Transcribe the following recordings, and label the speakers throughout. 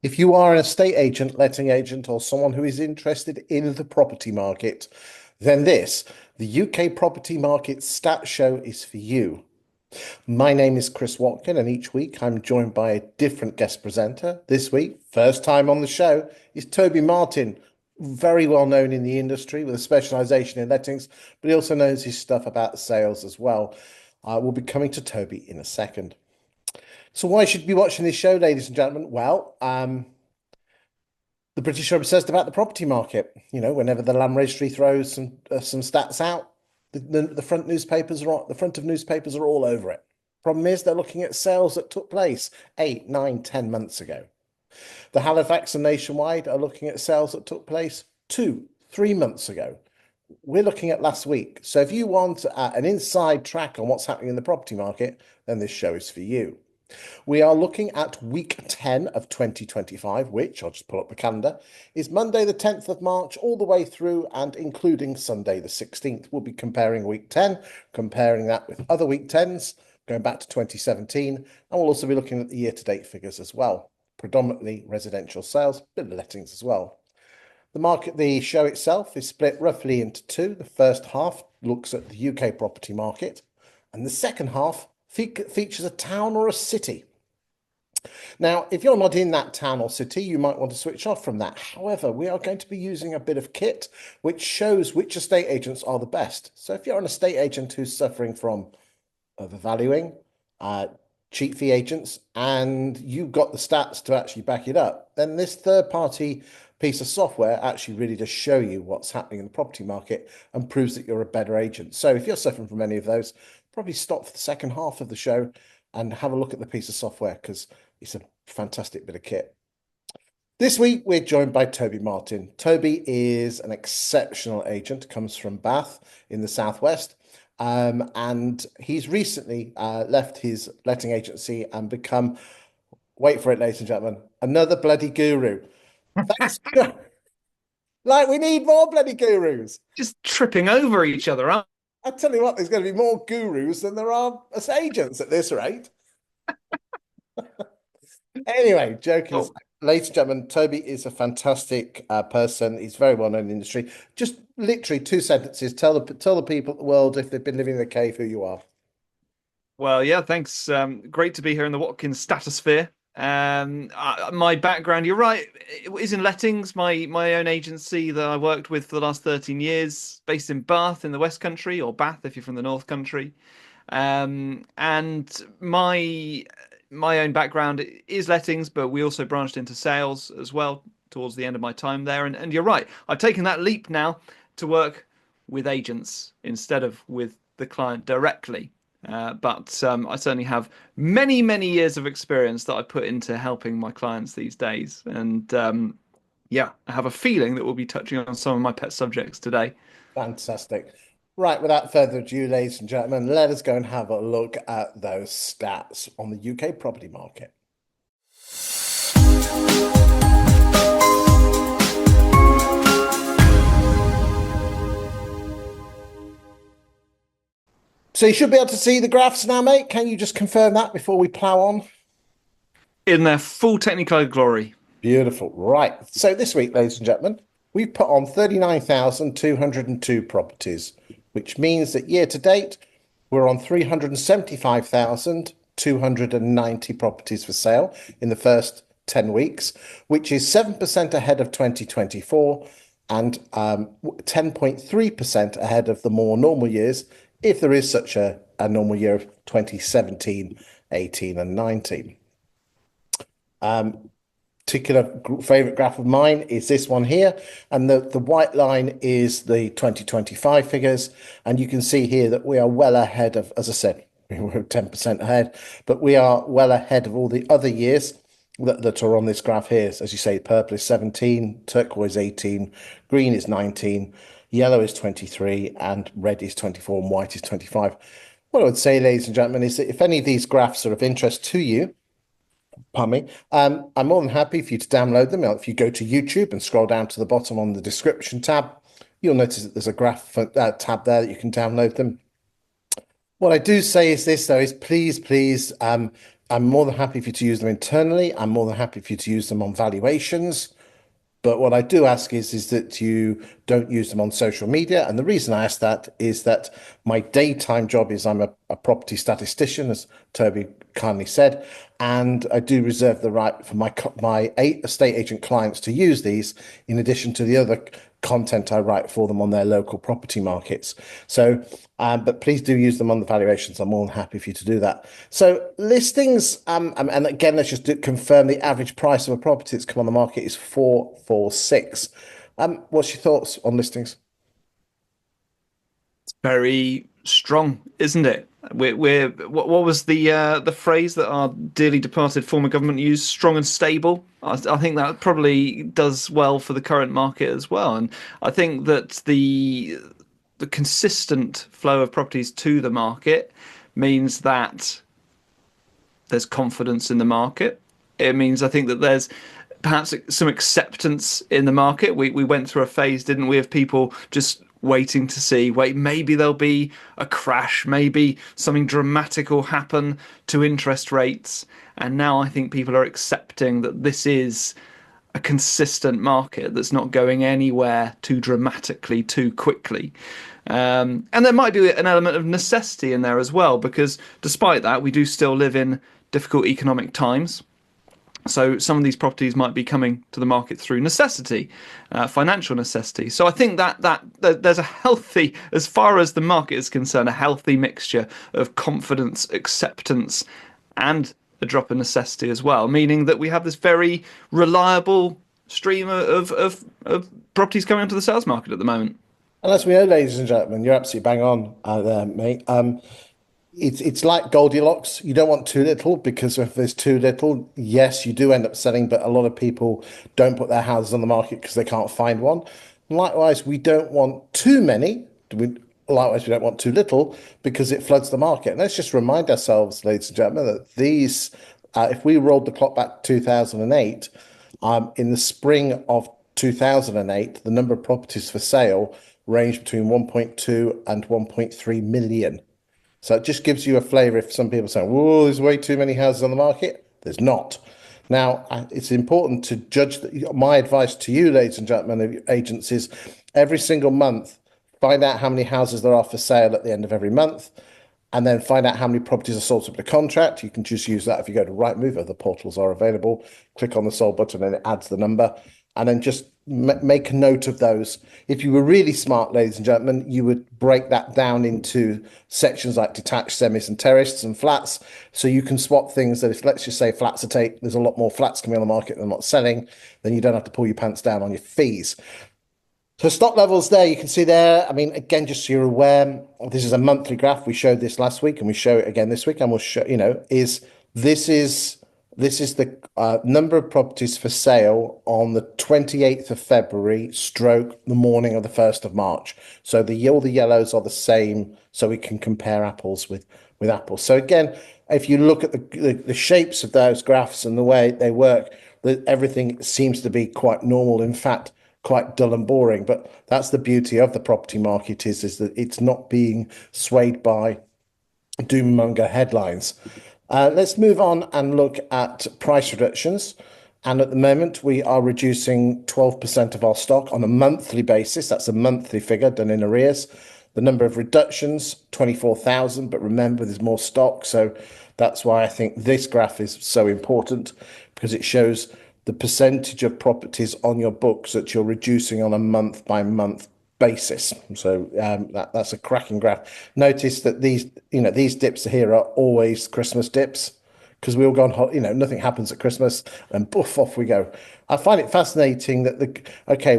Speaker 1: If you are an estate agent, letting agent, or someone who is interested in the property market, then the UK Property Market Stat Show, is for you. My name is Chris Watkin, and each week I'm joined by a different guest presenter. This week, first time on the show, is Toby Martin, very well known in the industry with a specialisation in lettings, but he also knows his stuff about sales as well. We'll be coming to Toby in a second. So why should you be watching this show, ladies and gentlemen? Well, the British are obsessed about the property market. You know, whenever the Land Registry throws some stats out, the front of newspapers are all over it. Problem is, they're looking at sales that took place 8, 9, 10 months ago. The Halifax and Nationwide are looking at sales that took place 2, 3 months ago. We're looking at last week. So if you want an inside track on what's happening in the property market, then this show is for you. We are looking at week 10 of 2025, which, I'll just pull up the calendar, is Monday the 10th of March all the way through and including Sunday the 16th. We'll be comparing week 10, comparing that with other week 10s, going back to 2017, and we'll also be looking at the year-to-date figures as well, predominantly residential sales, bit of lettings as well. The show itself is split roughly into two. The first half looks at the UK property market, and the second half features a town or a city. Now, if you're not in that town or city, you might want to switch off from that. However, we are going to be using a bit of kit which shows which estate agents are the best. So if you're an estate agent who's suffering from overvaluing, cheat fee agents, and you've got the stats to actually back it up, then this third-party piece of software actually really does show you what's happening in the property market and proves that you're a better agent. So if you're suffering from any of those, probably stop for the second half of the show and have a look at the piece of software because it's a fantastic bit of kit. This week, we're joined by Toby Martin. Toby is an exceptional agent, comes from Bath in the southwest, and he's recently left his letting agency and become, wait for it, ladies and gentlemen, another bloody guru. Thanks. Like, we need more bloody gurus.
Speaker 2: Just tripping over each other, aren't
Speaker 1: I tell you what, there's going to be more gurus than there are as agents at this rate. Anyway, joking aside, ladies and gentlemen, Toby is a fantastic person. He's very well known in the industry. Just literally 2 sentences. Tell the people of the world, if they've been living in the cave, who you are.
Speaker 2: Well, yeah, thanks. Great to be here in the Watkins stratosphere. My background, you're right, it is in lettings. My own agency that I worked with for the last 13 years, based in Bath in the West Country, or Bath if you're from the North Country. And my own background is lettings, but we also branched into sales as well towards the end of my time there. And you're right, I've taken that leap now to work with agents instead of with the client directly. But I certainly have many, many years of experience that I put into helping my clients these days. And yeah, I have a feeling that we'll be touching on some of my pet subjects today.
Speaker 1: Fantastic. Right, without further ado, ladies and gentlemen, let us go and have a look at those stats on the UK property market. So you should be able to see the graphs now, mate. Can you just confirm that before we plow on?
Speaker 2: In their full Technicolor glory.
Speaker 1: Beautiful. Right. So this week, ladies and gentlemen, we've put on 39,202 properties, which means that year to date, we're on 375,290 properties for sale in the first 10 weeks, which is 7% ahead of 2024 and 10.3% ahead of the more normal years, if there is such a normal year of 2017, 18 and 19. Particular favorite graph of mine is this one here, and the white line is the 2025 figures, and you can see here that we are well ahead of, as I said, we're 10% ahead, but we are well ahead of all the other years that are on this graph here. As you say, purple is 17, turquoise 18, green is 19, yellow is 23, and red is 24, and white is 25. What I would say, ladies and gentlemen, is that if any of these graphs are of interest to you, pardon me, I'm more than happy for you to download them. If you go to YouTube and scroll down to the bottom on the description tab, you'll notice that there's a graph tab there that you can download them. What I do say is this, though, is please I'm more than happy for you to use them internally. I'm more than happy for you to use them on valuations. But what I do ask is that you don't use them on social media. And the reason I ask that is that my daytime job is I'm a property statistician, as Toby kindly said, and I do reserve the right for my estate agent clients to use these in addition to the other content I write for them on their local property markets. So, but please do use them on the valuations. I'm more than happy for you to do that. So listings, and again, let's just confirm the average price of a property that's come on the market is 446. What's your thoughts on listings?
Speaker 2: Very strong, isn't it? What was the phrase that our dearly departed former government used? Strong and stable. I think that probably does well for the current market as well, and I think that the consistent flow of properties to the market means that there's confidence in the market. It means I think that there's perhaps some acceptance in the market. We went through a phase, didn't we, of people just waiting to see, wait, maybe there'll be a crash, maybe something dramatic will happen to interest rates. And now I think people are accepting that this is a consistent market that's not going anywhere too dramatically, too quickly. And there might be an element of necessity in there as well, because despite that, we do still live in difficult economic times. So some of these properties might be coming to the market through necessity, financial necessity. So I think that there's a healthy, as far as the market is concerned, a healthy mixture of confidence, acceptance, and a drop in necessity as well, meaning that we have this very reliable stream of properties coming onto the sales market at the moment.
Speaker 1: And as we know, ladies and gentlemen, you're absolutely bang on there, mate. It's like Goldilocks. You don't want too little because if there's too little, yes, you do end up selling, but a lot of people don't put their houses on the market because they can't find one. And likewise, we don't want too many. Likewise, we don't want too little because it floods the market. And let's just remind ourselves, ladies and gentlemen, that if we rolled the clock back to 2008, in the spring of 2008, the number of properties for sale ranged between 1.2 and 1.3 million. So it just gives you a flavour if some people say, whoa, there's way too many houses on the market. There's not. Now, it's important to judge that. My advice to you, ladies and gentlemen, of agents is every single month, find out how many houses there are for sale at the end of every month, and then find out how many properties are sold subject to contract. You can just use that if you go to Rightmove, other portals are available. Click on the sold button and it adds the number. And then just make a note of those. If you were really smart, ladies and gentlemen, you would break that down into sections like detached, semis, and terraced and flats. So you can swap things that if, let's just say, flats are there's a lot more flats coming on the market than not selling, then you don't have to pull your pants down on your fees. So stock levels there, you can see there. I mean, again, just so you're aware, this is a monthly graph. We showed this last week and we show it again this week. And we'll show, this is the number of properties for sale on the 28th of February, stroke the morning of the 1st of March. So all the yellows are the same, so we can compare apples with apples. So again, if you look at the shapes of those graphs and the way they work, everything seems to be quite normal. In fact, quite dull and boring. But that's the beauty of the property market is that it's not being swayed by doom-monger headlines. Let's move on and look at price reductions. And at the moment, we are reducing 12% of our stock on a monthly basis. That's a monthly figure done in arrears. The number of reductions, 24,000. But remember, there's more stock. So that's why I think this graph is so important, because it shows the percentage of properties on your books that you're reducing on a month by month basis. So that's a cracking graph. Notice that these dips here are always Christmas dips, because we all go on, nothing happens at Christmas and poof, off we go. I find it fascinating that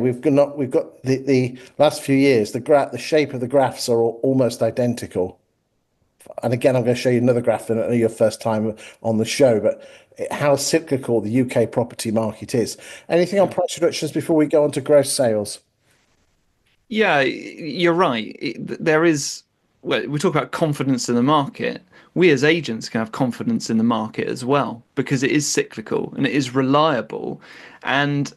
Speaker 1: we've got the last few years, the shape of the graphs are almost identical. And again, I'm going to show you another graph in your first time on the show, but how cyclical the UK property market is. Anything on price reductions before we go on to gross sales?
Speaker 2: Yeah, you're right. There is, well, we talk about confidence in the market. We as agents can have confidence in the market as well, because it is cyclical and it is reliable. And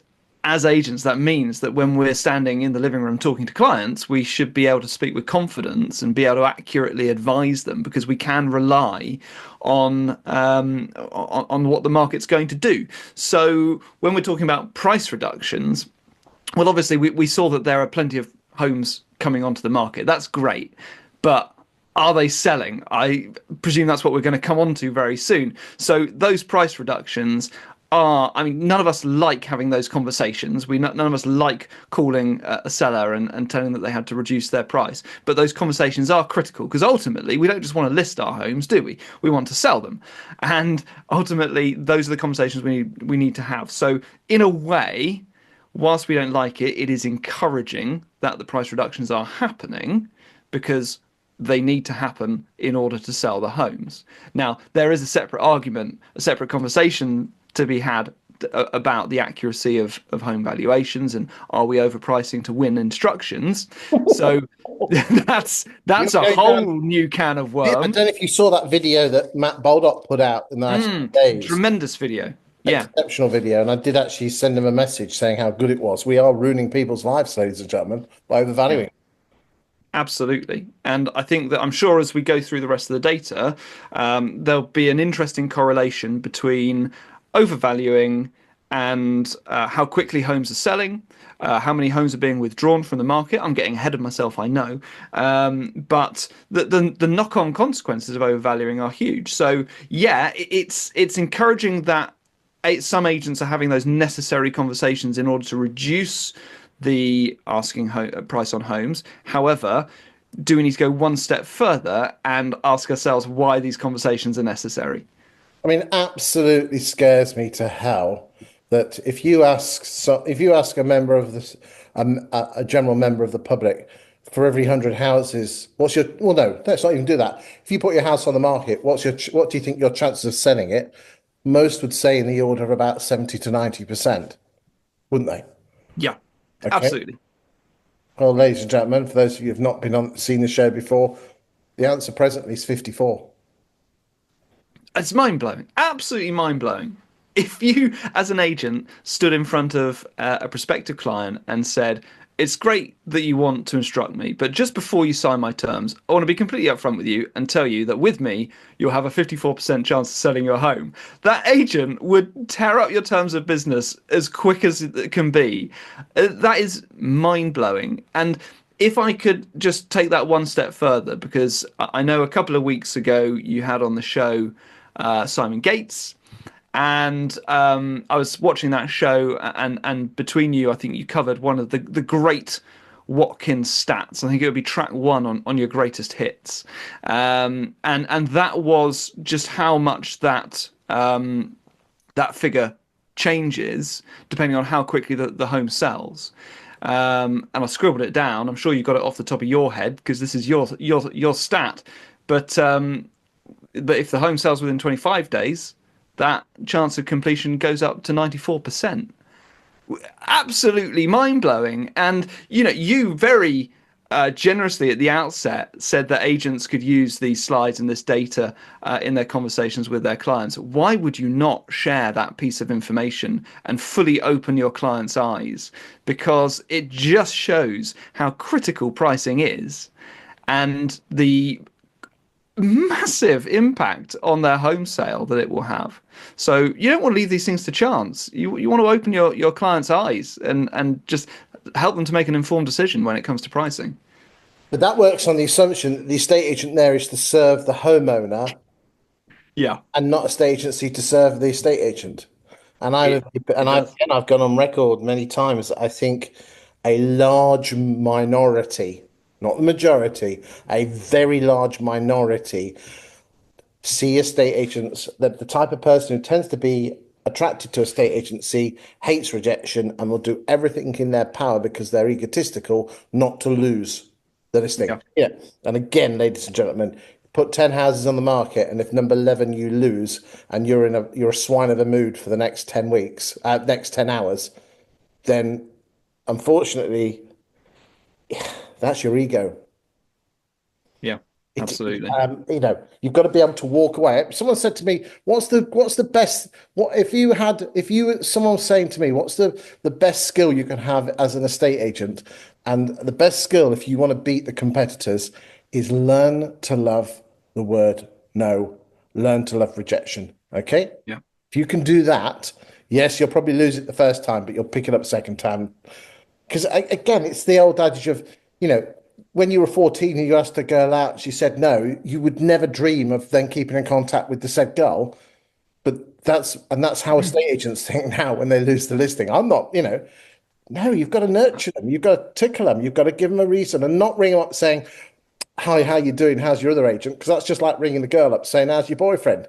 Speaker 2: as agents, that means that when we're standing in the living room talking to clients, we should be able to speak with confidence and be able to accurately advise them, because we can rely on what the market's going to do. So when we're talking about price reductions, well, obviously we saw that there are plenty of homes coming onto the market. That's great, but are they selling? I presume that's what we're going to come on to very soon. So those price reductions are, I mean, none of us like having those conversations. None of us like calling a seller and telling them that they had to reduce their price. But those conversations are critical, because ultimately we don't just want to list our homes, do we? We want to sell them. And ultimately those are the conversations we need to have. So in a way, whilst we don't like it, it is encouraging that the price reductions are happening, because they need to happen in order to sell the homes. Now, there is a separate argument, a separate conversation to be had about the accuracy of home valuations, and are we overpricing to win instructions? So that's
Speaker 1: You're
Speaker 2: a
Speaker 1: going
Speaker 2: whole
Speaker 1: down.
Speaker 2: new can of
Speaker 1: I don't
Speaker 2: worms.
Speaker 1: know if you saw that video that Matt Baldock put out in the last few days.
Speaker 2: Tremendous video. Yeah.
Speaker 1: Exceptional video, and I did actually send him a message saying how good it was. We are ruining people's lives, ladies and gentlemen, by
Speaker 2: Yeah.
Speaker 1: overvaluing.
Speaker 2: Absolutely. And I think that, I'm sure as we go through the rest of the data, there'll be an interesting correlation between overvaluing and how quickly homes are selling, how many homes are being withdrawn from the market. I'm getting ahead of myself, I know. But the knock-on consequences of overvaluing are huge. So yeah, it's encouraging that some agents are having those necessary conversations in order to reduce the asking price on homes. However, do we need to go one step further and ask ourselves why these conversations are necessary?
Speaker 1: I mean, absolutely scares me to hell that if you ask a member of this, a general member of the public, for every 100 houses, what's your, well, no, let's not even do that. If you put your house on the market, what do you think your chances of selling it? Most would say in the order of about 70 to 90%, wouldn't they?
Speaker 2: Yeah,
Speaker 1: Okay.
Speaker 2: absolutely.
Speaker 1: Well, ladies and gentlemen, for those of you who've not seen the show before, the answer presently is 54.
Speaker 2: It's mind blowing, absolutely mind blowing. If you, as an agent, stood in front of a prospective client and said, "It's great that you want to instruct me, but just before you sign my terms, I want to be completely upfront with you and tell you that with me, you'll have a 54% chance of selling your home," that agent would tear up your terms of business as quick as it can be. That is mind blowing. And if I could just take that one step further, because I know a couple of weeks ago you had on the show Simon Gates, and I was watching that show, and between you, I think you covered one of the great Watkins stats. I think it would be track one on your greatest hits, and that was just how much that figure changes depending on how quickly the home sells. And I scribbled it down. I'm sure you got it off the top of your head because this is your stat. But if the home sells within 25 days, that chance of completion goes up to 94%. Absolutely mind blowing. And you very generously at the outset said that agents could use these slides and this data in their conversations with their clients. Why would you not share that piece of information and fully open your clients' eyes? Because it just shows how critical pricing is, and the massive impact on their home sale that it will have. So you don't want to leave these things to chance. You want to open your clients' eyes and just help them to make an informed decision when it comes to pricing.
Speaker 1: But that works on the assumption that the estate agent there is to serve the homeowner
Speaker 2: Yeah,
Speaker 1: and not a state agency to serve the estate agent. And I
Speaker 2: it
Speaker 1: would, and
Speaker 2: it
Speaker 1: I've
Speaker 2: does.
Speaker 1: and I've gone on record many times that I think a large minority, not the majority, a very large minority see estate agents, that the type of person who tends to be attracted to a state agency hates rejection and will do everything in their power because they're egotistical not to lose the listing.
Speaker 2: Yeah,
Speaker 1: Yeah. And again, ladies and gentlemen, put 10 houses on the market, and if number 11 you lose and you're a swine of a mood for the next 10 weeks, next 10 hours, then unfortunately that's your ego.
Speaker 2: yeah. Absolutely.
Speaker 1: You've got to be able to walk away. Someone said to me, what's the best, someone was saying to me, what's the best skill you can have as an estate agent? And the best skill, if you want to beat the competitors, is learn to love the word no, learn to love rejection. Okay?
Speaker 2: Yeah.
Speaker 1: If you can do that, yes, you'll probably lose it the first time, but you'll pick it up second time. Because again, it's the old adage of, when you were 14 and you asked a girl out, she said no, you would never dream of then keeping in contact with the said girl. But that's how estate agents think now when they lose the listing. I'm not, no, you've got to nurture them. You've got to tickle them. You've got to give them a reason and not ring them up saying, hi, how you doing? How's your other agent? Because that's just like ringing the girl up saying, how's your boyfriend?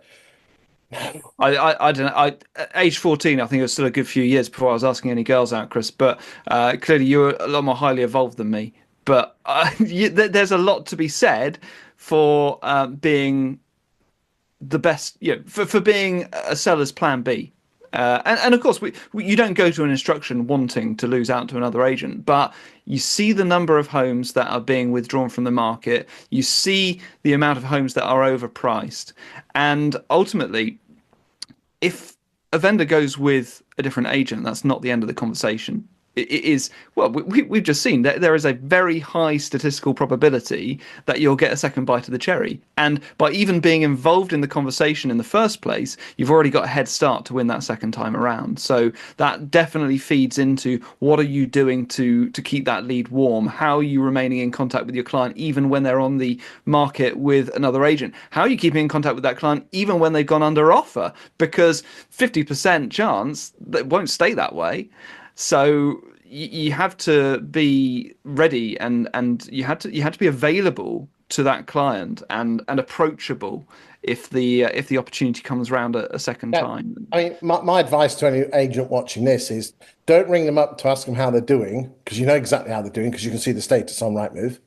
Speaker 2: I don't know. At age 14, I think it was still a good few years before I was asking any girls out, Chris. But clearly, you're a lot more highly evolved than me. But there's a lot to be said for being the best, for being a seller's plan B. And of course, you don't go to an instruction wanting to lose out to another agent, but you see the number of homes that are being withdrawn from the market. You see the amount of homes that are overpriced. And ultimately, if a vendor goes with a different agent, that's not the end of the conversation. It is, well, we've just seen that there is a very high statistical probability that you'll get a second bite of the cherry. And by even being involved in the conversation in the first place, you've already got a head start to win that second time around. So that definitely feeds into what are you doing to keep that lead warm? How are you remaining in contact with your client even when they're on the market with another agent? How are you keeping in contact with that client even when they've gone under offer? Because 50% chance that it won't stay that way. So you have to be ready and you had to be available to that client and approachable if the opportunity comes around a second
Speaker 1: Yeah.
Speaker 2: time.
Speaker 1: I mean, my advice to any agent watching this is don't ring them up to ask them how they're doing because you know exactly how they're doing because you can see the status on Rightmove.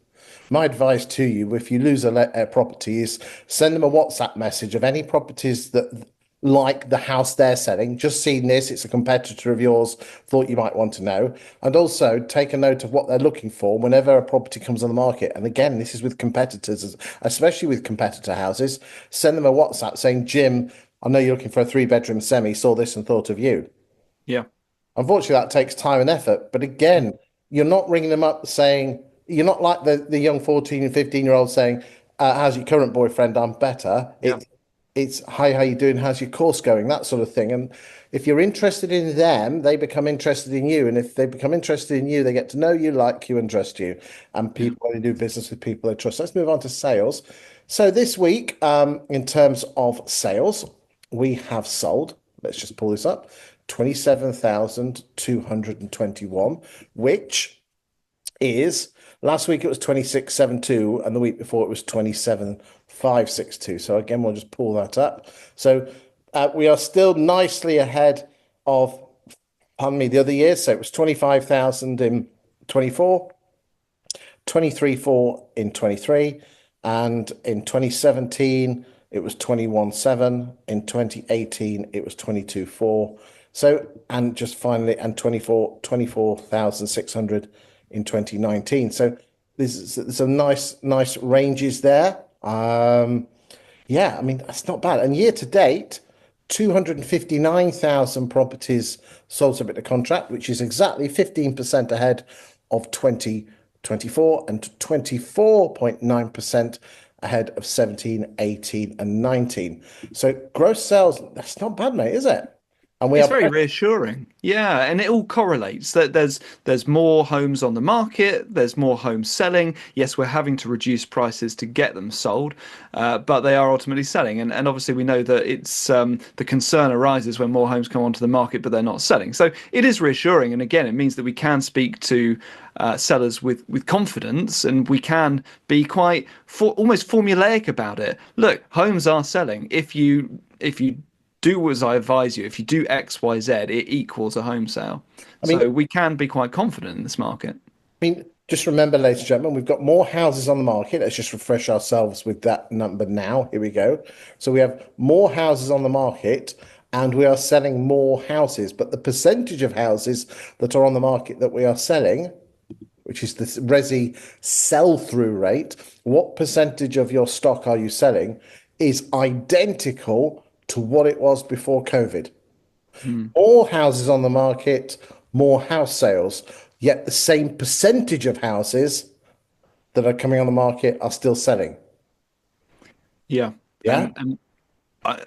Speaker 1: My advice to you, if you lose a property, is send them a WhatsApp message of any properties that like the house they're selling. Just seen this, it's a competitor of yours, thought you might want to know. And also take a note of what they're looking for whenever a property comes on the market. And again, this is with competitors, especially with competitor houses. Send them a WhatsApp saying, Jim, I know you're looking for a 3-bedroom semi, saw this and thought of you.
Speaker 2: Yeah.
Speaker 1: Unfortunately, that takes time and effort. But again, you're not ringing them up saying, you're not like the young 14 and 15-year-old saying, how's your current boyfriend? I'm better.
Speaker 2: Yeah.
Speaker 1: It's, hi, how you doing? How's your course going? That sort of thing. And if you're interested in them, they become interested in you. And if they become interested in you, they get to know you, like you, and trust you. And
Speaker 2: Yeah.
Speaker 1: people, when they do business with people they trust. Let's move on to sales. So this week, in terms of sales, we have sold, let's just pull this up, 27,221, which is last week it was 26,702 and the week before it was 27,562. So again, we'll just pull that up. So we are still nicely ahead of, pardon me, the other years. So it was 25,000 in 24, 23,400 in 23, and in 2017 it was 21,700. In 2018 it was 22,400. So, and just finally, and 24,600 in 2019. So there's some nice ranges there. Yeah, I mean, that's not bad. And year to date, 259,000 properties sold subject to contract, which is exactly 15% ahead of 2024 and 24.9% ahead of 17, 18, and 19. So gross sales, that's not bad, mate, is it? And we
Speaker 2: It's
Speaker 1: have
Speaker 2: very reassuring. Yeah, and it all correlates. That there's more homes on the market, there's more homes selling. Yes, we're having to reduce prices to get them sold, but they are ultimately selling. And obviously we know that it's the concern arises when more homes come onto the market, but they're not selling. So it is reassuring, and again, it means that we can speak to sellers with confidence, and we can be quite almost formulaic about it. Look, homes are selling. If you do as I advise you. If you do X, Y, Z, it equals a home sale.
Speaker 1: I mean,
Speaker 2: So we can be quite confident in this market.
Speaker 1: just remember, ladies and gentlemen, we've got more houses on the market. Let's just refresh ourselves with that number now. Here we go. So we have more houses on the market and we are selling more houses, but the percentage of houses that are on the market that we are selling, which is the Resi sell-through rate, what percentage of your stock are you selling, is identical to what it was before COVID.
Speaker 2: Mm.
Speaker 1: More houses on the market, more house sales, yet the same percentage of houses that are coming on the market are still selling.
Speaker 2: Yeah,
Speaker 1: Yeah.
Speaker 2: and I,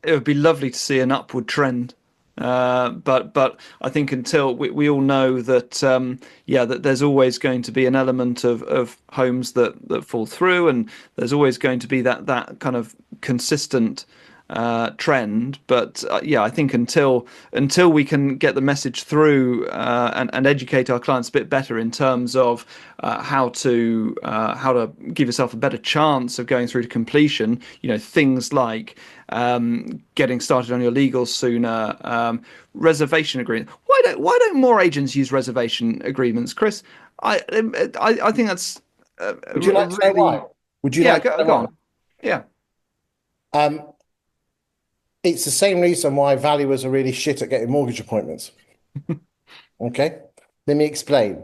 Speaker 2: it would be lovely to see an upward trend. But I think until we all know that yeah, that there's always going to be an element of homes that fall through, and there's always going to be that kind of consistent trend. But yeah, I think until we can get the message through and educate our clients a bit better in terms of how to give yourself a better chance of going through to completion. You know, things like getting started on your legals sooner, reservation agreement. Why don't more agents use reservation agreements, Chris? I think that's
Speaker 1: Would you like to know
Speaker 2: really
Speaker 1: why? Would you
Speaker 2: yeah.
Speaker 1: like to
Speaker 2: Go,
Speaker 1: know
Speaker 2: go
Speaker 1: why?
Speaker 2: on. Yeah.
Speaker 1: Um, it's the same reason why valuers are really shit at getting mortgage appointments. Okay, let me explain.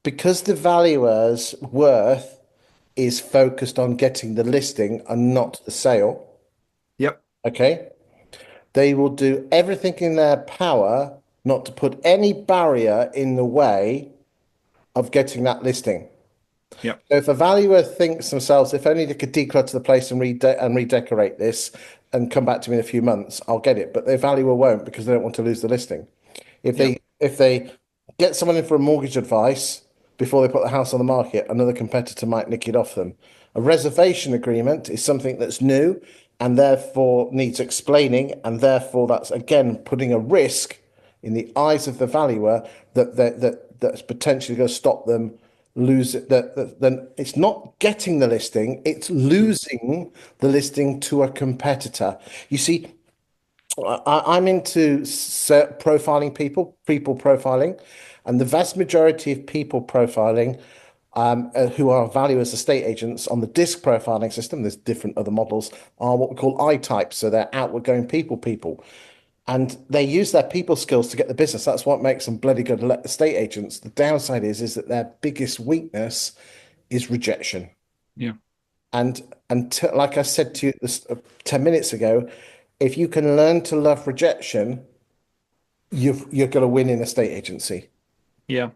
Speaker 1: Because the valuer's worth is focused on getting the listing and not the sale.
Speaker 2: Yep.
Speaker 1: Okay, they will do everything in their power not to put any barrier in the way of getting that listing.
Speaker 2: Yep.
Speaker 1: So if a valuer thinks themselves, if only they could declutter the place and redecorate this and come back to me in a few months, I'll get it. But the valuer won't because they don't want to lose the listing. If
Speaker 2: Yep.
Speaker 1: they get someone in for a mortgage advice before they put the house on the market, another competitor might nick it off them. A reservation agreement is something that's new and therefore needs explaining, and therefore that's again putting a risk in the eyes of the valuer that's potentially going to stop them lose it. Then it's not getting the listing; it's losing the listing to a competitor. You see, I'm into profiling people profiling, and the vast majority of people profiling who are valued as estate agents on the disc profiling system, there's different other models, are what we call I types. So they're outward going people. And they use their people skills to get the business. That's what makes them bloody good estate agents. The downside is that their biggest weakness is rejection.
Speaker 2: Yeah.
Speaker 1: And like I said to you 10 minutes ago, if you can learn to love rejection, you're going to win in a state agency.
Speaker 2: Yeah.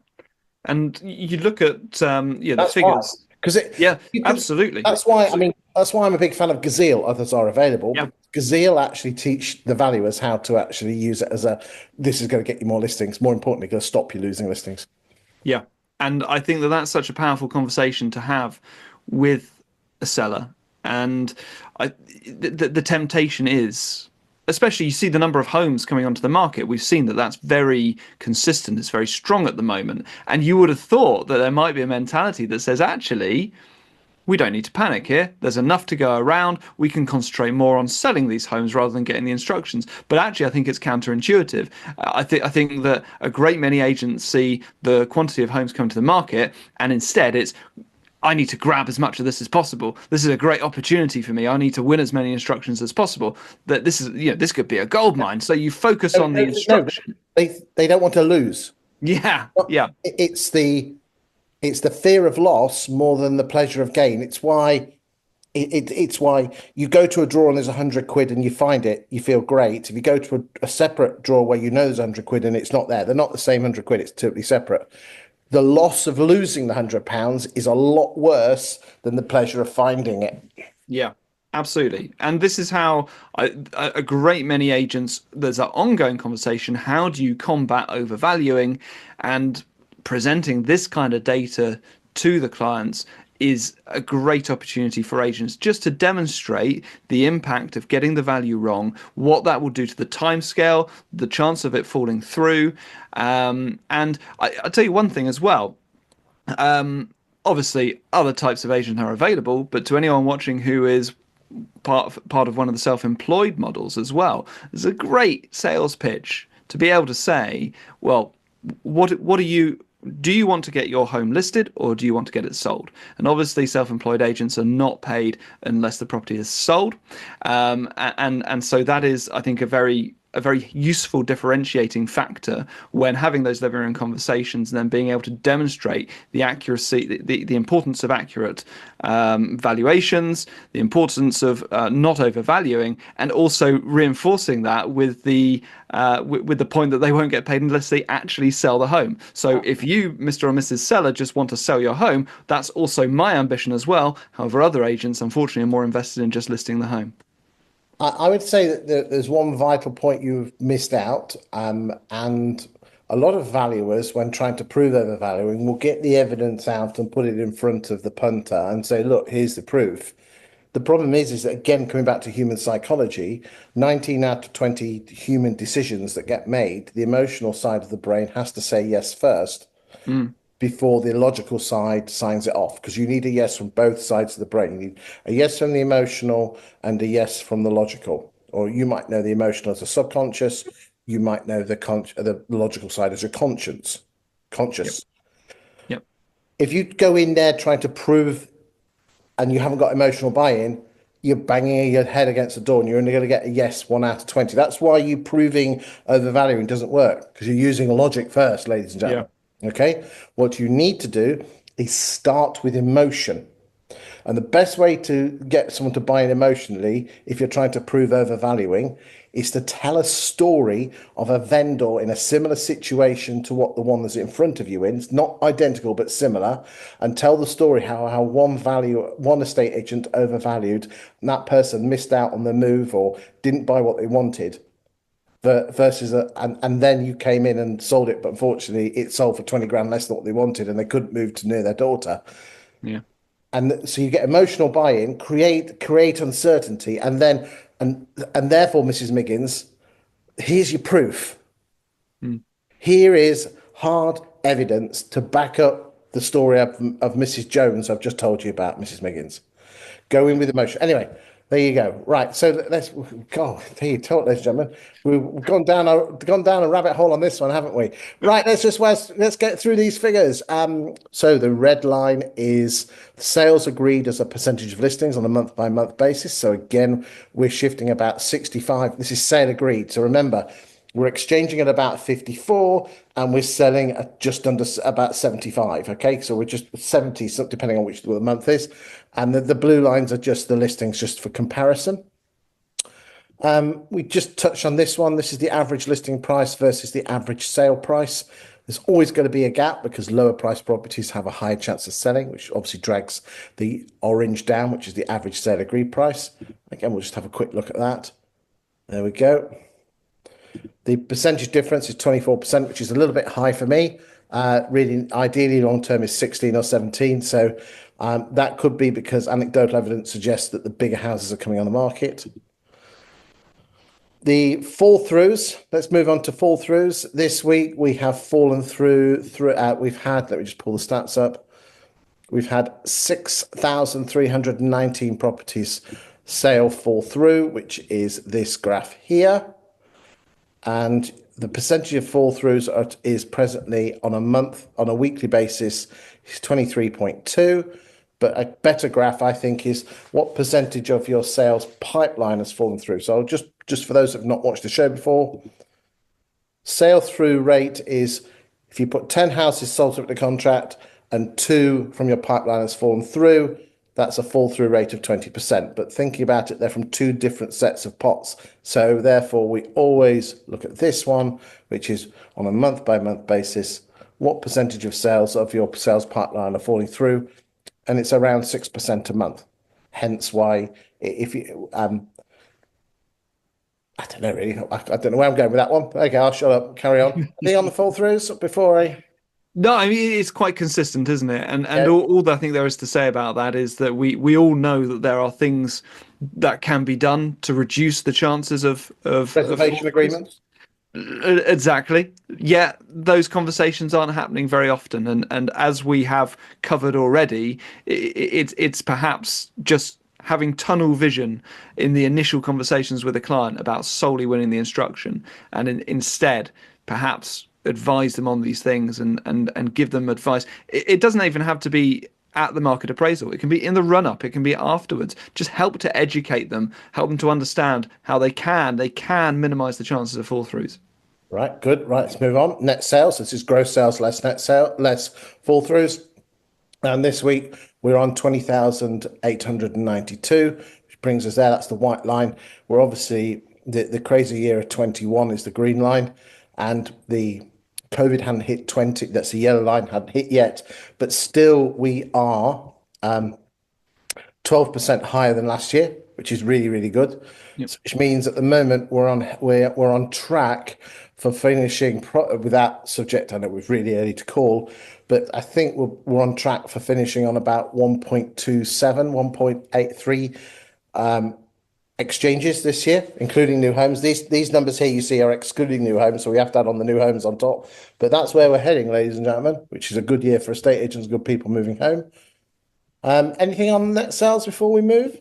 Speaker 2: And you look at yeah, the
Speaker 1: That's why,
Speaker 2: figures.
Speaker 1: because it
Speaker 2: Yeah,
Speaker 1: you can.
Speaker 2: absolutely.
Speaker 1: That's why I
Speaker 2: So,
Speaker 1: mean that's why I'm a big fan of Gazelle. Others are available,
Speaker 2: yeah.
Speaker 1: but Gazelle actually teach the valuers how to actually use it as a. This is going to get you more listings. More importantly, going to stop you losing listings.
Speaker 2: Yeah. And I think that that's such a powerful conversation to have with a seller. And the temptation is, especially you see the number of homes coming onto the market. We've seen that that's very consistent. It's very strong at the moment. And you would have thought that there might be a mentality that says, actually, we don't need to panic here. There's enough to go around. We can concentrate more on selling these homes rather than getting the instructions. But actually, I think it's counterintuitive. I think that a great many agents see the quantity of homes coming to the market, and instead it's I need to grab as much of this as possible. This is a great opportunity for me. I need to win as many instructions as possible. That this is, this could be a gold mine. So you focus
Speaker 1: No,
Speaker 2: on the
Speaker 1: no, no,
Speaker 2: instruction.
Speaker 1: they don't want to lose.
Speaker 2: Yeah, yeah,
Speaker 1: It's the fear of loss more than the pleasure of gain. It's why you go to a drawer and there's 100 quid and you find it, you feel great. If you go to a separate drawer where you know there's 100 quid and it's not there, they're not the same 100 quid, it's totally separate. The loss of losing the £100 is a lot worse than the pleasure of finding it.
Speaker 2: yeah. Absolutely. And this is how a great many agents, there's an ongoing conversation. How do you combat overvaluing? And presenting this kind of data to the clients is a great opportunity for agents just to demonstrate the impact of getting the value wrong, what that will do to the timescale, the chance of it falling through. And I'll tell you one thing as well. Obviously, other types of agents are available, but to anyone watching who is part of one of the self-employed models as well, there's a great sales pitch to be able to say, well, what do you want to get your home listed or do you want to get it sold? And obviously, self-employed agents are not paid unless the property is sold, and so that is, I think, a very a very useful differentiating factor when having those living room conversations, and then being able to demonstrate the accuracy, the importance of accurate valuations, the importance of not overvaluing, and also reinforcing that with the point that they won't get paid unless they actually sell the home. So if you, Mr. or Mrs. Seller, just want to sell your home, that's also my ambition as well. However, other agents, unfortunately, are more invested in just listing the home.
Speaker 1: I would say that there's one vital point you've missed out, and a lot of valuers, when trying to prove overvaluing, will get the evidence out and put it in front of the punter and say, "Look, here's the proof." The problem is that again, coming back to human psychology, 19 out of 20 human decisions that get made, the emotional side of the brain has to say yes first
Speaker 2: Mm,
Speaker 1: before the logical side signs it off, because you need a yes from both sides of the brain. You need a yes from the emotional and a yes from the logical. Or you might know the emotional as a subconscious, you might know the logical side as your
Speaker 2: yep.
Speaker 1: conscious.
Speaker 2: Yep.
Speaker 1: If you go in there trying to prove and you haven't got emotional buy-in, you're banging your head against the door and you're only going to get a yes 1 out of 20. That's why you proving overvaluing doesn't work, because you're using logic first, ladies and
Speaker 2: Yeah.
Speaker 1: gentlemen. Okay, what you need to do is start with emotion. And the best way to get someone to buy in emotionally, if you're trying to prove overvaluing, is to tell a story of a vendor in a similar situation to what the one that's in front of you in. It's not identical, but similar. And tell the story how one estate agent overvalued and that person missed out on the move or didn't buy what they wanted. Versus and then you came in and sold it, but unfortunately it sold for 20 grand less than what they wanted and they couldn't move to near their daughter.
Speaker 2: Yeah.
Speaker 1: And so you get emotional buy-in, create uncertainty, and then and therefore, Mrs. Miggins, here's your proof.
Speaker 2: Mm.
Speaker 1: Here is hard evidence to back up the story of Mrs. Jones I've just told you about, Mrs. Miggins. Go in with emotion. Anyway, there you go. Right. So let's go. There you talk, ladies and gentlemen. We've gone down a rabbit hole on this one, haven't we? Right. Let's get through these figures. So the red line is sales agreed as a percentage of listings on a month by month basis. So again, we're shifting about 65. This is sale agreed. So remember, we're exchanging at about 54 and we're selling at just under about 75. Okay, so we're just 70, so depending on which the month is. And the blue lines are just the listings, just for comparison. We just touched on this one. This is the average listing price versus the average sale price. There's always going to be a gap because lower price properties have a higher chance of selling, which obviously drags the orange down, which is the average sale agreed price. Again, we'll just have a quick look at that. There we go. The percentage difference is 24%, which is a little bit high for me. Really, ideally, long term is 16 or 17. So that could be because anecdotal evidence suggests that the bigger houses are coming on the market. The fall throughs, let's move on to fall throughs. This week we have fallen through, we've had, let me just pull the stats up. We've had 6,319 properties sale fall through, which is this graph here. And the percentage of fall throughs is presently on a weekly basis is 23.2. But a better graph, I think, is what percentage of your sales pipeline has fallen through. So just for those that have not watched the show before, sale through rate is if you put 10 houses sold to the contract and 2 from your pipeline has fallen through, that's a fall through rate of 20%. But thinking about it, they're from 2 different sets of pots. So therefore, we always look at this one, which is on a month by month basis. What percentage of sales of your sales pipeline are falling through? And it's around 6% a month. Hence why, if you, I don't know really, I don't know where I'm going with that one. Okay, I'll shut up, carry on. Anything on the fall throughs before I?
Speaker 2: No, I mean it's quite consistent, isn't it? And
Speaker 1: Yeah,
Speaker 2: all I think there is to say about that is that we all know that there are things that can be done to reduce the chances of fall
Speaker 1: reservation
Speaker 2: throughs.
Speaker 1: agreements.
Speaker 2: Exactly. Yeah, those conversations aren't happening very often, and as we have covered already, it's perhaps just having tunnel vision in the initial conversations with a client about solely winning the instruction, and instead perhaps advise them on these things and give them advice. It doesn't even have to be at the market appraisal. It can be in the run up. It can be afterwards. Just help to educate them, help them to understand how they can minimize the chances of fall throughs.
Speaker 1: Right, good. Right, let's move on. Net sales. This is gross sales less net sale, less fall throughs. And this week we're on 20,892, which brings us there. That's the white line. We're obviously the crazy year of 21 is the green line, and the COVID hadn't hit 20. That's the yellow line, hadn't hit yet, but still we are 12% higher than last year, which is really, really good.
Speaker 2: Yep.
Speaker 1: Which means at the moment we're on track for finishing with that subject. I know we're really early to call, but I think we're on track for finishing on about 1.27, 1.83 exchanges this year, including new homes. These numbers here you see are excluding new homes, so we have to add on the new homes on top. But that's where we're heading, ladies and gentlemen, which is a good year for estate agents, good people moving home. Anything on net sales before we move?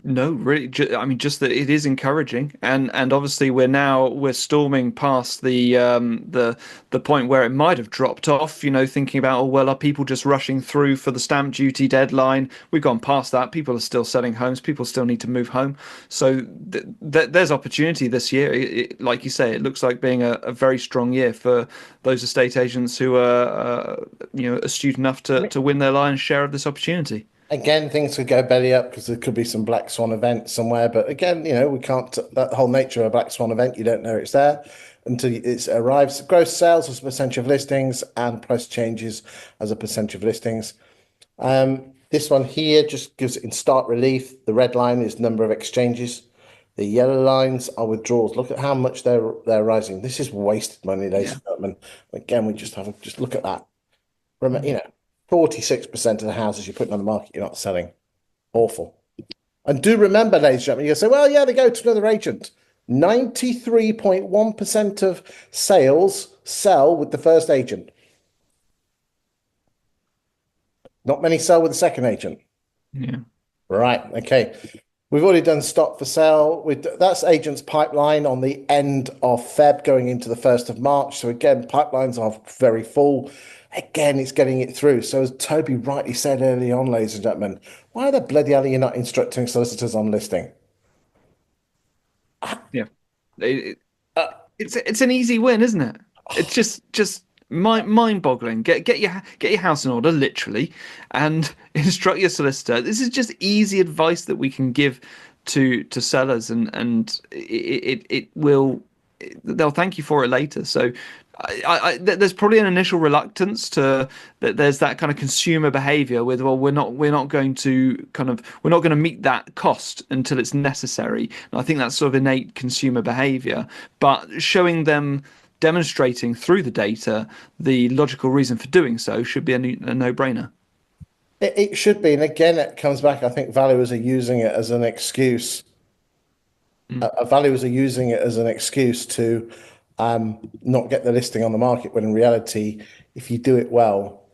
Speaker 2: No, really. I mean, just that it is encouraging, and obviously we're storming past the point where it might have dropped off. You know, thinking about, oh well, are people just rushing through for the stamp duty deadline? We've gone past that. People are still selling homes. People still need to move home. So there's opportunity this year. Like you say, it looks like being a very strong year for those estate agents who are astute enough to win their lion's share of this opportunity.
Speaker 1: Again, things could go belly up because there could be some black swan event somewhere. But again, we can't, that whole nature of a black swan event, you don't know it's there until it arrives. Gross sales as a percentage of listings and price changes as a percentage of listings. This one here just gives it in stark relief. The red line is number of exchanges. The yellow lines are withdrawals. Look at how much they're rising. This is wasted money, ladies and gentlemen. Again, we just look at that. Remember, 46% of the houses you're putting on the market, you're not selling. Awful. And do remember, ladies and gentlemen, you say, well, yeah, they go to another agent. 93.1% of sales sell with the first agent. Not many sell with the second agent.
Speaker 2: Yeah.
Speaker 1: Right. Okay. We've already done stock for sale. That's agents' pipeline on the end of Feb going into the 1st of March. So again, pipelines are very full. Again, it's getting it through. So as Toby rightly said early on, ladies and gentlemen, why the bloody hell are you not instructing solicitors on listing?
Speaker 2: Yeah. It's an easy win, isn't it? It's just mind-boggling. Get your house in order, literally, and instruct your solicitor. This is just easy advice that we can give to sellers, and it will. They'll thank you for it later. So there's probably an initial reluctance to that. There's that kind of consumer behavior with, well, we're not going to meet that cost until it's necessary. And I think that's sort of innate consumer behavior, but showing them, demonstrating through the data the logical reason for doing so should be a no-brainer.
Speaker 1: It should be. And again, it comes back. I think valuers are using it as an excuse. Valuers are using it as an excuse to not get the listing on the market, when in reality, if you do it well,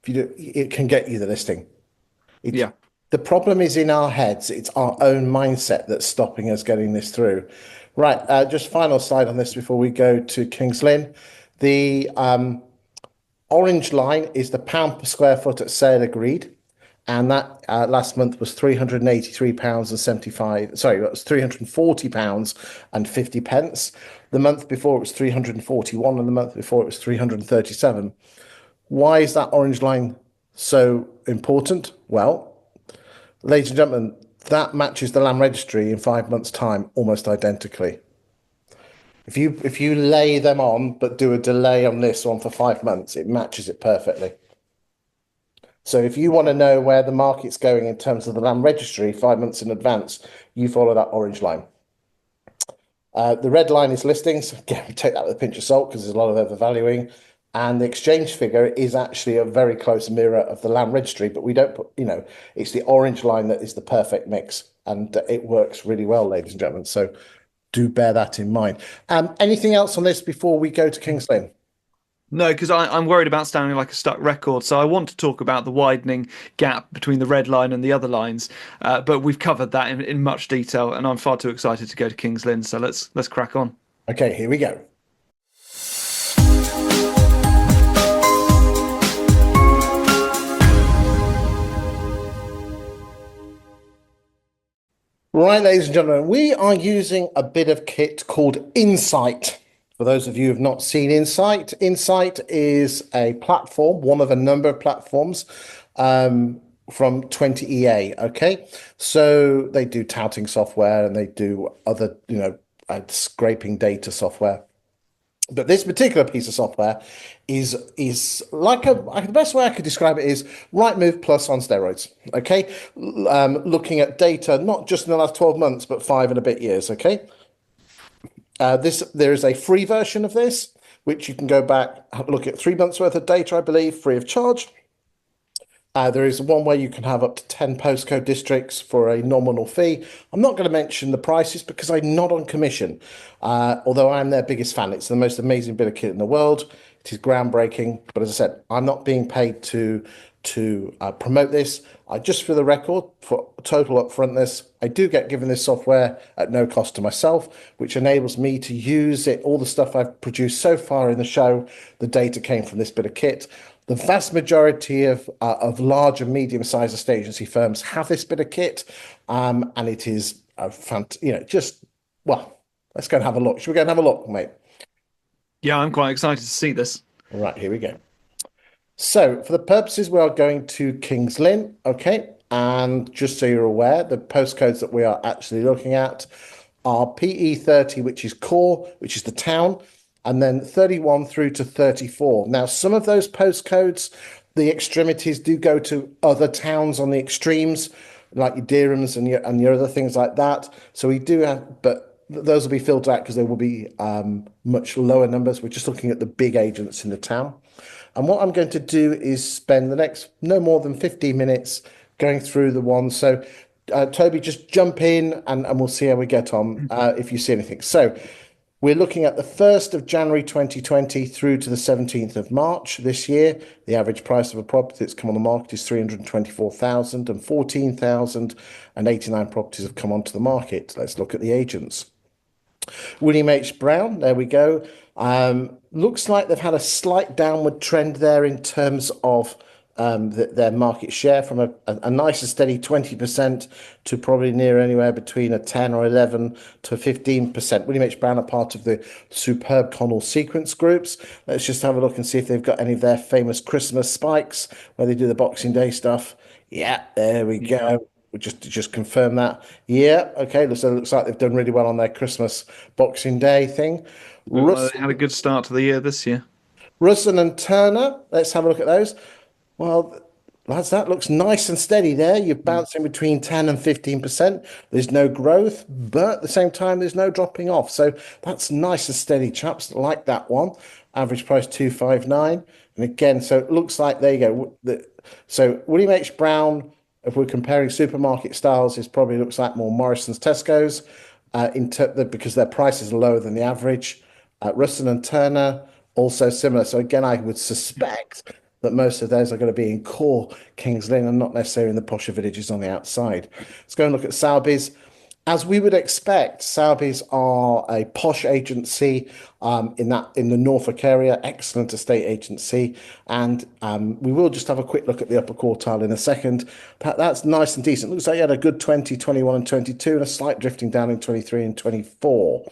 Speaker 1: it can get you the listing. The problem is in our heads. It's our own mindset that's stopping us getting this through. Right. Just final slide on this before we go to Kings Lynn. The orange line is the pound per square foot at sale agreed. And that last month was £383.75. Sorry, it was £340.50. The month before it was 341, and the month before it was 337. Why is that orange line so important? Well, ladies and gentlemen, that matches the land registry in 5 months' time almost identically. If you lay them on but do a delay on this one for 5 months, it matches it perfectly. So if you want to know where the market's going in terms of the land registry 5 months in advance, you follow that orange line. The red line is listings. Again, take that with a pinch of salt because there's a lot of overvaluing. And the exchange figure is actually a very close mirror of the land registry, but we don't put, it's the orange line that is the perfect mix, and it works really well, ladies and gentlemen. So do bear that in mind. Anything else on this before we go to Kings Lynn?
Speaker 2: No, because I'm worried about sounding like a stuck record. So I want to talk about the widening gap between the red line and the other lines. But we've covered that in much detail, and I'm far too excited to go to Kings Lynn. So let's crack on.
Speaker 1: Okay, here we go. Right, ladies and gentlemen, we are using a bit of kit called Insight. For those of you who have not seen Insight, Insight is a platform, one of a number of platforms um, from 20EA. Okay, so they do touting software and they do other, scraping data software. But this particular piece of software is like the best way I could describe it is Rightmove Plus on steroids. Okay, looking at data not just in the last 12 months, but 5 and a bit years. Okay, there is a free version of this which you can go back look at 3 months worth of data, I believe, free of charge. There is one where you can have up to 10 postcode districts for a nominal fee. I'm not going to mention the prices because I'm not on commission, although I'm their biggest fan. It's the most amazing bit of kit in the world. It is groundbreaking. But as I said, I'm not being paid to promote this. I just, for the record, for total upfrontness, I do get given this software at no cost to myself, which enables me to use it. All the stuff I've produced so far in the show, the data came from this bit of kit. The vast majority of large and medium-sized estate agency firms have this bit of kit, and it is just well. Let's go and have a look. Should we go and have a look, mate?
Speaker 2: Yeah, I'm quite excited to see this.
Speaker 1: All right, here we go. So, for the purposes, we are going to King's Lynn, okay? And just so you're aware, the postcodes that we are actually looking at are PE30, which is core, which is the town, and then 31 through to 34. Now, some of those postcodes, the extremities do go to other towns on the extremes, like your Derhams and your other things like that. So we do have, but those will be filtered out because there will be much lower numbers. We're just looking at the big agents in the town. And what I'm going to do is spend the next no more than 15 minutes going through the ones. So, Toby, just jump in and we'll see how we get on if you see anything. So, we're looking at the 1st of January 2020 through to the 17th of March this year. The average price of a property that's come on the market is 324,000 and 14,089 properties have come onto the market. Let's look at the agents. William H. Brown, there we go. Looks like they've had a slight downward trend there in terms of their market share from a nice and steady 20% to probably near anywhere between a 10 or 11 to 15%. William H. Brown are part of the superb Connell sequence groups. Let's just have a look and see if they've got any of their famous Christmas spikes where they do the Boxing Day stuff. Yeah, there we
Speaker 2: Yeah.
Speaker 1: go. We just confirm that. Yeah, okay. Looks like they've done really well on their Christmas Boxing Day thing.
Speaker 2: Look like they
Speaker 1: Russell,
Speaker 2: had a good start to the year this year.
Speaker 1: Russell and Turner. Let's have a look at those. Well, lads, that looks nice and steady there. You're
Speaker 2: Mm.
Speaker 1: bouncing between 10 and 15%. There's no growth, but at the same time, there's no dropping off. So that's nice and steady, chaps. Like that one. Average price 259. And again, so it looks like there you go. So William H. Brown, if we're comparing supermarket styles, is probably looks like more Morrison's, Tesco's, because their prices are lower than the average. Russell and Turner also similar. So again, I would suspect that most of those are going to be in core Kings Lynn and not necessarily in the posher villages on the outside. Let's go and look at Sowerby's. As we would expect, Sowerby's are a posh agency in the Norfolk area, excellent estate agency, and we will just have a quick look at the upper quartile in a second. That's nice and decent. Looks like you had a good 20, 21, and 22, and a slight drifting down in 23 and 24.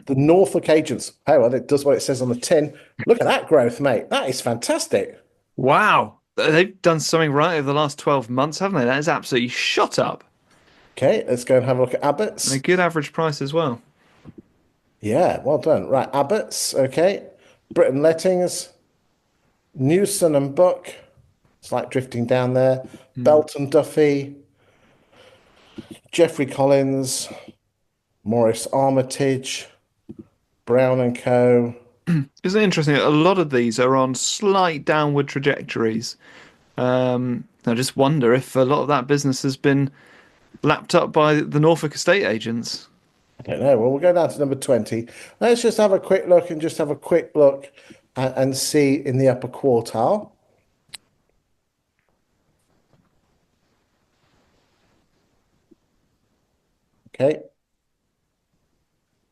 Speaker 1: The Norfolk agents, oh, well, it does what it says on the tin. Look at that growth, mate. That is fantastic.
Speaker 2: Wow. They've done something right over the last 12 months, haven't they? That is absolutely shot up.
Speaker 1: Okay, let's go and have a look at
Speaker 2: And a
Speaker 1: Abbott's.
Speaker 2: good average price as well.
Speaker 1: Yeah, well done. Right, Abbott's. Okay, Britain Lettings, Newson and Buck. Slight drifting down there.
Speaker 2: Mm.
Speaker 1: Belt and Duffy, Jeffrey Collins, Morris Armitage, Brown and Co.
Speaker 2: Isn't it interesting? A lot of these are on slight downward trajectories. I just wonder if a lot of that business has been lapped up by the Norfolk estate agents.
Speaker 1: I don't know. Well, we'll go down to number 20. Let's just have a quick look and just have a quick look and see in the upper quartile. Okay.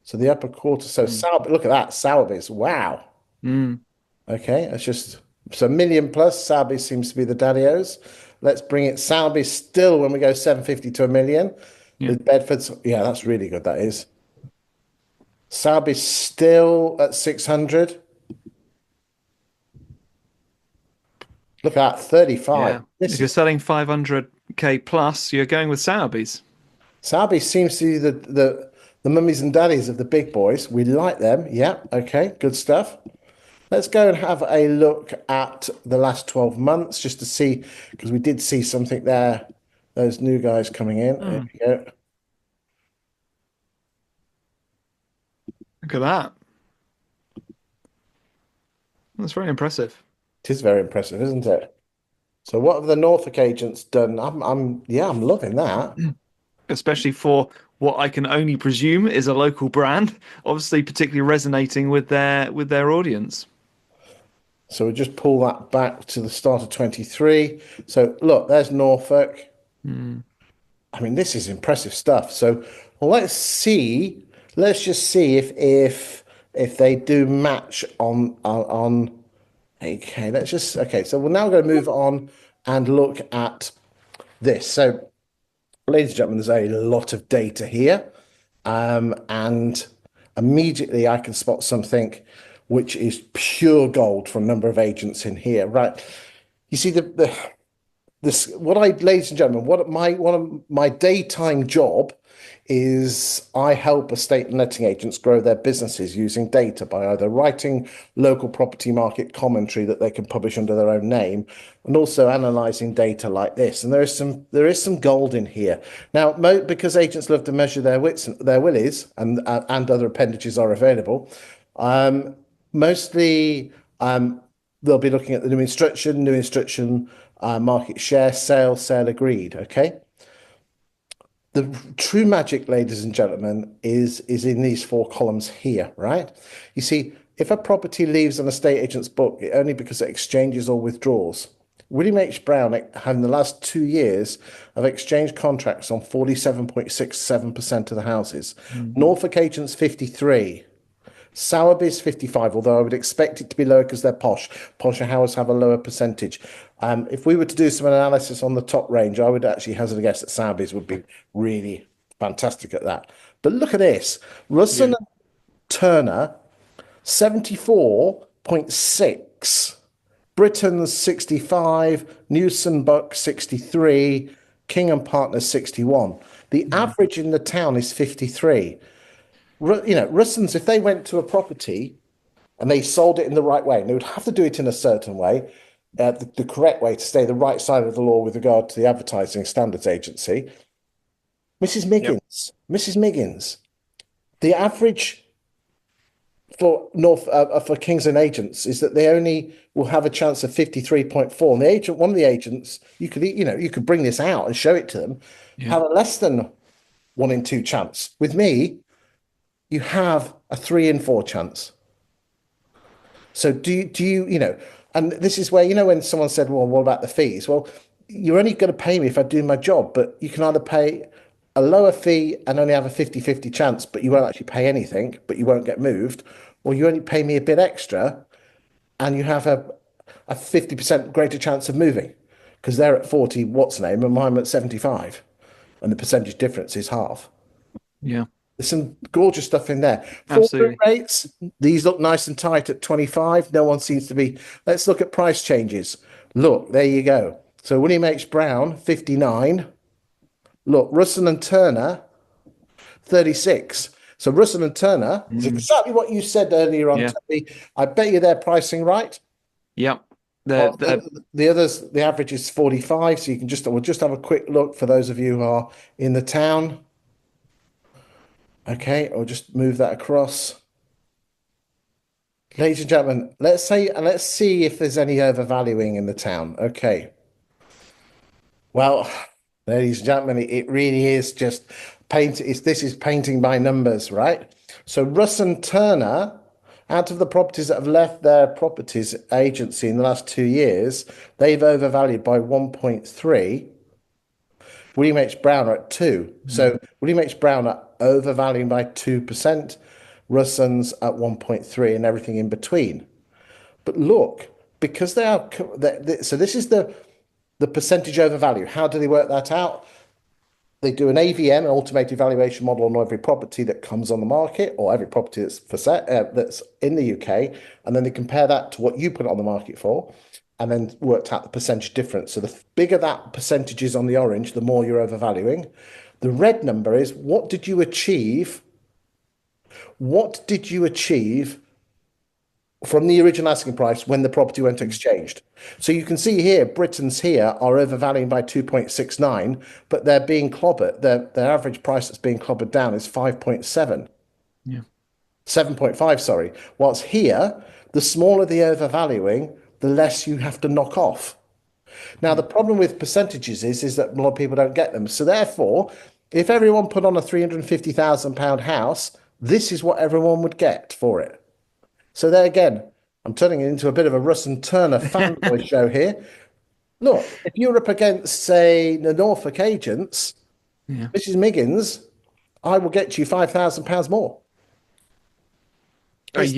Speaker 1: So the upper quarter. So
Speaker 2: Mm.
Speaker 1: Look at that. Sowerby's. Wow.
Speaker 2: Mm.
Speaker 1: Okay. That's just so million plus. Sowerby seems to be the daddy-os. Let's bring it. Sowerby still when we go 750 to a million.
Speaker 2: Yeah.
Speaker 1: With Bedford's, yeah, that's really good. That is. Sowerby's still at 600. Look at that, 35.
Speaker 2: Yeah.
Speaker 1: This
Speaker 2: If you're
Speaker 1: is
Speaker 2: selling 500k plus, you're going with Sowerby's.
Speaker 1: Sowerby seems to be the mummies and daddies of the big boys. We like them. Yeah, okay, good stuff. Let's go and have a look at the last 12 months just to see, because we did see something there. Those new guys coming in. There
Speaker 2: Hmm,
Speaker 1: we go.
Speaker 2: look at that. That's very impressive.
Speaker 1: It is very impressive, isn't it? So what have the Norfolk agents done? Yeah, I'm loving that.
Speaker 2: Especially for what I can only presume is a local brand, obviously particularly resonating with their audience.
Speaker 1: So we just pull that back to the start of 23. So look, there's Norfolk.
Speaker 2: Hmm.
Speaker 1: I mean, this is impressive stuff. So well, let's see. Let's just see if they do match on. Okay, let's just okay. So we're now going to move on and look at this. So, ladies and gentlemen, there's a lot of data here, and immediately I can spot something which is pure gold for a number of agents in here. Right? You see the this what I ladies and gentlemen what my one of my daytime job is I help estate and letting agents grow their businesses using data by either writing local property market commentary that they can publish under their own name and also analyzing data like this. And there is some gold in here now because agents love to measure their wits and their willies and other appendages are available. um, Mostly, they'll be looking at the new instruction, market share, sale agreed. Okay. The true magic, ladies and gentlemen, is in these four columns here, right? You see, if a property leaves an estate agent's book, only because it exchanges or withdraws. William H. Brown had in the last 2 years have exchanged contracts on 47.67% of the houses.
Speaker 2: Hmm.
Speaker 1: Norfolk agents 53. Sowerby's 55, although I would expect it to be lower because they're posh. Posher houses have a lower percentage. If we were to do some analysis on the top range, I would actually hazard a guess that Sowerby's would be really fantastic at that. But look at this. Russell
Speaker 2: Yeah.
Speaker 1: and Turner, 74.6. Britain's 65. Newson Buck, 63. King and Partners, 61. The
Speaker 2: Hmm.
Speaker 1: average in the town is 53. Russell's, if they went to a property and they sold it in the right way, and they would have to do it in a certain way, the correct way to stay the right side of the law with regard to the Advertising Standards Agency.
Speaker 2: Yep.
Speaker 1: Mrs. Miggins, the average for Kings and agents is that they only will have a chance of 53.4. And one of the agents, you could bring this out and show it to them,
Speaker 2: Yeah.
Speaker 1: have a less than 1 in 2 chance. With me, you have a 3 in 4 chance. So and this is where, when someone said, well, what about the fees? Well, you're only going to pay me if I do my job, but you can either pay a lower fee and only have a 50-50 chance, but you won't actually pay anything, but you won't get moved, or you only pay me a bit extra and you have a 50% greater chance of moving because they're at 40, what's name, and I'm at 75. And the percentage difference is half.
Speaker 2: Yeah.
Speaker 1: There's some gorgeous stuff in there. Fall-through
Speaker 2: Absolutely.
Speaker 1: rates, these look nice and tight at 25. No one seems to be. Let's look at price changes. Look, there you go. So William H. Brown, 59. Look, Russell and Turner, 36. So Russell and Turner is
Speaker 2: Hmm.
Speaker 1: exactly what you said earlier on,
Speaker 2: Yeah.
Speaker 1: Toby. I bet you they're pricing right.
Speaker 2: Yep.
Speaker 1: Well,
Speaker 2: They're
Speaker 1: the others, the average is 45. So we'll just have a quick look for those of you who are in the town. Okay, I'll just move that across. Ladies and gentlemen, let's see if there's any overvaluing in the town. Okay. Well, ladies and gentlemen, it really is just this is painting by numbers, right? So Russ and Turner, out of the properties that have left their properties agency in the last 2 years, they've overvalued by 1.3. William H. Brown are at 2.
Speaker 2: Hmm.
Speaker 1: So William H. Brown are overvaluing by 2%. Russell's at 1.3 and everything in between. But look, because they are so this is the percentage over value. How do they work that out? They do an AVM, an automated valuation model, on every property that comes on the market or every property that's for that's in the UK, and then they compare that to what you put it on the market for, and then worked out the percentage difference. So the bigger that percentage is on the orange, the more you're overvaluing. The red number is what did you achieve? What did you achieve from the original asking price when the property went exchanged? So you can see here, Britons here are overvaluing by 2.69, but they're being clobbered. Their average price that's being clobbered down is 5.7,
Speaker 2: Yeah.
Speaker 1: 7.5, sorry. Whilst here, the smaller the overvaluing, the less you have to knock off. Now, the problem with percentages is that a lot of people don't get them. So therefore, if everyone put on a £350,000 house, this is what everyone would get for it. So there again, I'm turning it into a bit of a Russ and Turner fanboy show here. Look, if you're up against, say, the Norfolk agents,
Speaker 2: Yeah.
Speaker 1: Mrs. Miggins, I will get you £5,000 more. It's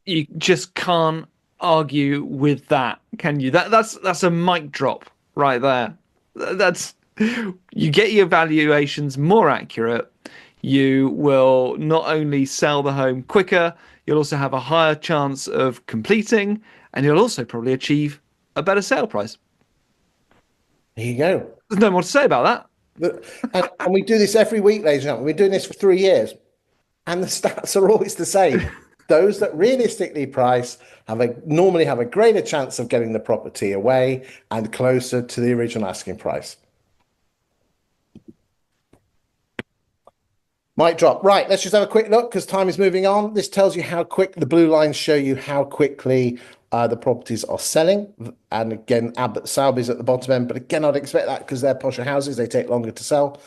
Speaker 2: You just can't argue with that, can you? That's a mic drop right there. That's you get your valuations more accurate. You will not only sell the home quicker, you'll also have a higher chance of completing, and you'll also probably achieve a better sale price.
Speaker 1: There you go.
Speaker 2: There's no more to say about
Speaker 1: And we do this every week, ladies and gentlemen. We've been doing this for 3 years, and the stats are always the same. Those that realistically price normally have a greater chance of getting the property away and closer to the original asking price. Mic drop. Right, let's just have a quick look because time is moving on. This tells you how quick the blue lines show you how quickly the properties are selling. And again, Abbott Sowerby's at the bottom end, but again, I'd expect that because they're posher houses, they take longer to sell.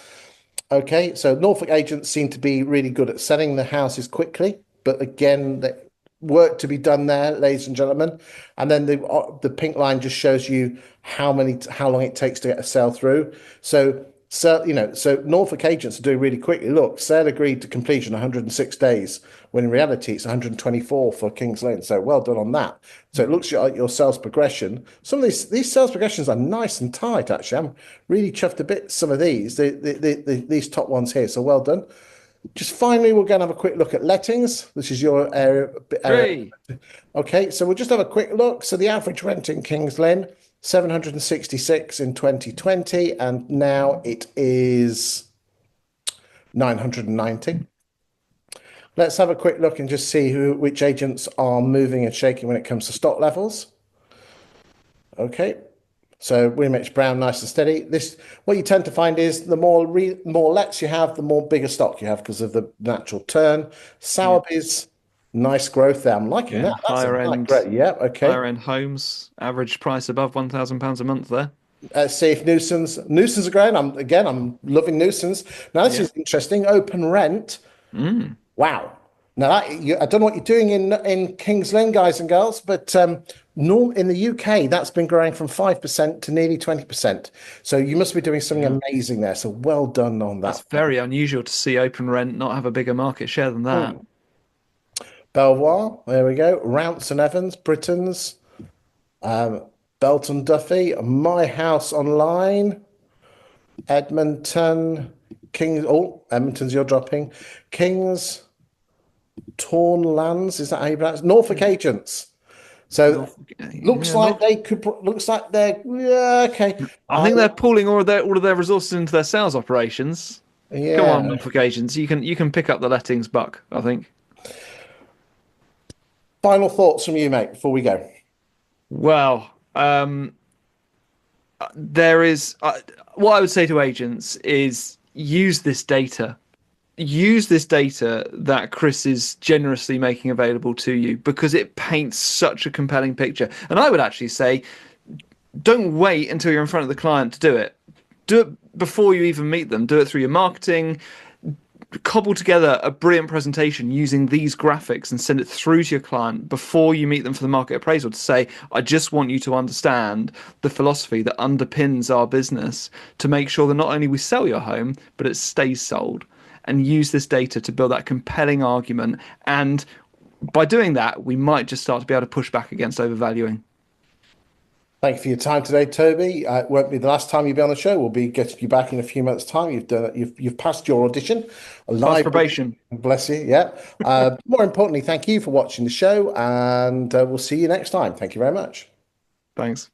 Speaker 1: Okay, so Norfolk agents seem to be really good at selling the houses quickly, but again, the work to be done there, ladies and gentlemen. And then the pink line just shows you how long it takes to get a sale through. So Norfolk agents are doing really quickly. Look, sale agreed to completion 106 days, when in reality it's 124 for Kings Lynn. So well done on that. So it looks like your sales progression. Some of these sales progressions are nice and tight. Actually, I'm really chuffed a bit. Some of these these top ones here. So well done. Just finally, we're going to have a quick look at lettings. This is your area.
Speaker 2: that.
Speaker 1: Okay, so we'll just have a quick look. So the average rent in Kings Lynn, 766 in 2020, and now it is 990. Let's have a quick look and just see which agents are moving and shaking when it comes to stock levels. Okay, so William Brown, nice and steady. What you tend to find is the more lets you have, the more bigger stock you have because of the natural turn. Sowerby's, nice growth there. I'm liking that. That's
Speaker 2: higher end.
Speaker 1: great. Yeah, okay.
Speaker 2: Higher end homes, average price above £1,000 a month there.
Speaker 1: See if Newsons are growing. I'm loving Newsons. Now this is interesting. Open rent. Wow. Now I don't know what you're doing in Kings Lynn, guys and girls, but in the UK that's been growing from 5% to nearly 20%. So you must be doing something amazing there. So well done on that.
Speaker 2: That's very unusual to see open rent not have a bigger market share than that.
Speaker 1: Belvoir, there we go. Rounce and Evans, Britons, Belton Duffy, My House Online, Edmonton, Kings. Oh, Edmonton's you're dropping. Kings, Torn Lands. Is that how you pronounce it? Norfolk Agents. So looks like they're okay.
Speaker 2: I think they're pooling all of their resources into their sales operations.
Speaker 1: Yeah.
Speaker 2: Come on, Norfolk Agents. You can pick up the lettings buck, I think.
Speaker 1: Final thoughts from you, mate, before we go.
Speaker 2: Well, there is what I would say to agents is use this data. Use this data that Chris is generously making available to you because it paints such a compelling picture. And I would actually say, don't wait until you're in front of the client to do it. Do it before you even meet them. Do it through your marketing. Cobble together a brilliant presentation using these graphics and send it through to your client before you meet them for the market appraisal to say, I just want you to understand the philosophy that underpins our business to make sure that not only we sell your home, but it stays sold, and use this data to build that compelling argument. And by doing that, we might just start to be able to push back against overvaluing.
Speaker 1: Thank you for your time today, Toby. It won't be the last time you'll be on the show. We'll be getting you back in a few months' time. You've passed your audition, a
Speaker 2: Past
Speaker 1: live audition.
Speaker 2: probation.
Speaker 1: Bless you. Yeah. More importantly, thank you for watching the show, and we'll see you next time. Thank you very much.
Speaker 2: Thanks.